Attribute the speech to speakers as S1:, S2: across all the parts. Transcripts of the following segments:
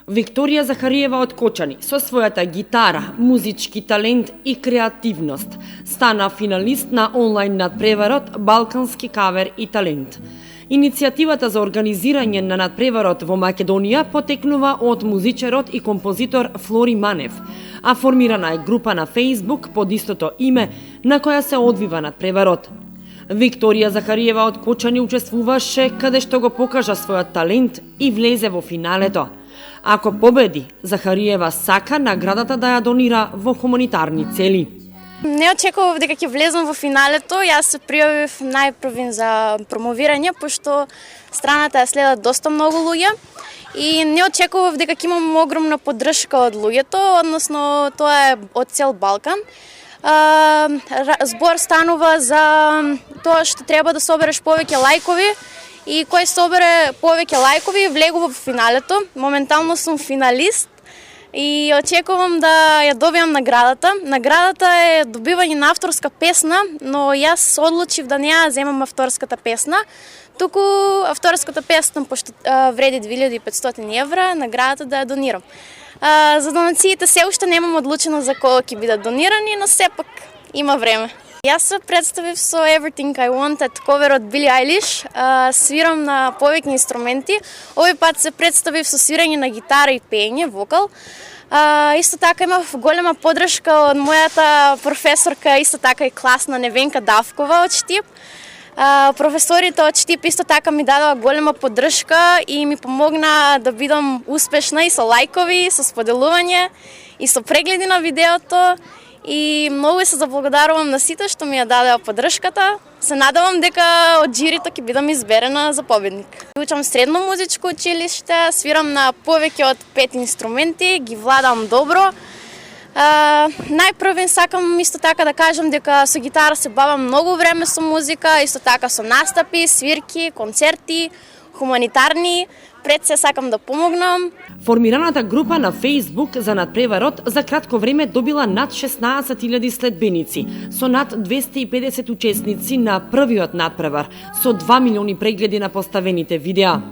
S1: Викторија Захариева од Кочани со својата гитара, музички талент и креативност стана финалист на онлайн надпреварот Балкански кавер и талент. Иницијативата за организирање на надпреварот во Македонија потекнува од музичарот и композитор Флори Манев, а формирана е група на Facebook под истото име на која се одвива надпреварот. Викторија Захариева од Кочани учествуваше каде што го покажа својот талент и влезе во финалето. Ако победи, Захариева сака наградата да ја донира во хуманитарни цели.
S2: Не очекував дека ќе влезам во финалето, јас се пријавив најпрвин за промовирање, пошто страната ја следат доста многу луѓе и не очекував дека ќе имам огромна поддршка од луѓето, односно тоа е од цел Балкан. Збор станува за тоа што треба да собереш повеќе лајкови и кој собере повеќе лајкови влегува во финалето. Моментално сум финалист и очекувам да ја добијам наградата. Наградата е добивање на авторска песна, но јас одлучив да не ја земам авторската песна, туку авторската песна, пошто вреди 2500 евра, наградата да ја донирам. За донациите се уште немам одлучено за кого ќе бидат донирани, но сепак има време. Јас се представив со Everything I Wanted, ковер од Били Айлиш. Свирам на повеќе инструменти. Овој пат се представив со свирање на гитара и пеење, вокал. Исто така имав голема поддршка од мојата професорка, исто така и класна Невенка Давкова од Штип. Професорите од Штип исто така ми дадоа голема поддршка и ми помогна да бидам успешна и со лајкови, со споделување и со прегледи на видеото. И многу се заблагодарувам на сите што ми ја дадеа поддршката. Се надевам дека од жирито ќе бидам изберена за победник. Учам средно музичко училиште, свирам на повеќе од 5 инструменти, ги владам добро. Најпрвен сакам исто така да кажам дека со гитара се бавам многу време со музика, исто така со настапи, свирки, концерти, хуманитарни. Пред се сакам да помогнам.
S1: Формираната група на Facebook за надпреварот за кратко време добила над 16.000 следбеници, со над 250 учесници на првиот надпревар, со 2 милиони прегледи на поставените видеа.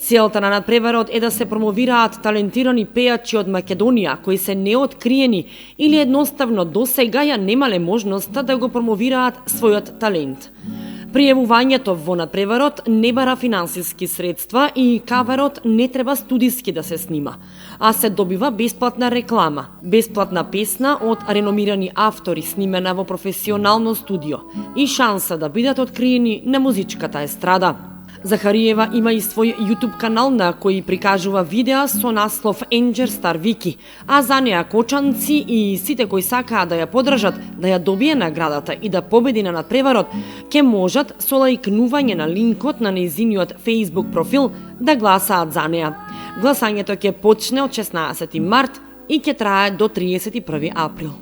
S1: Целта на надпреварот е да се промовираат талентирани пејачи од Македонија кои се неоткриени или едноставно досега ја немале можноста да го промовираат својот талент. Пријавувањето во надпреварот не бара финансиски средства и каверот не треба студиски да се снима, а се добива бесплатна реклама, бесплатна песна од реномирани автори снимена во професионално студио и шанса да бидат откриени на музичката естрада. Захариева има и свој YouTube канал на кој прикажува видеа со наслов Енџер Стар Вики, а за неа кочанци и сите кои сакаат да ја поддржат, да ја добие наградата и да победи на надпреварот, ќе можат со лајкнување на линкот на нејзиниот Facebook профил да гласаат за неа. Гласањето ќе почне од 16 март и ќе трае до 31 април.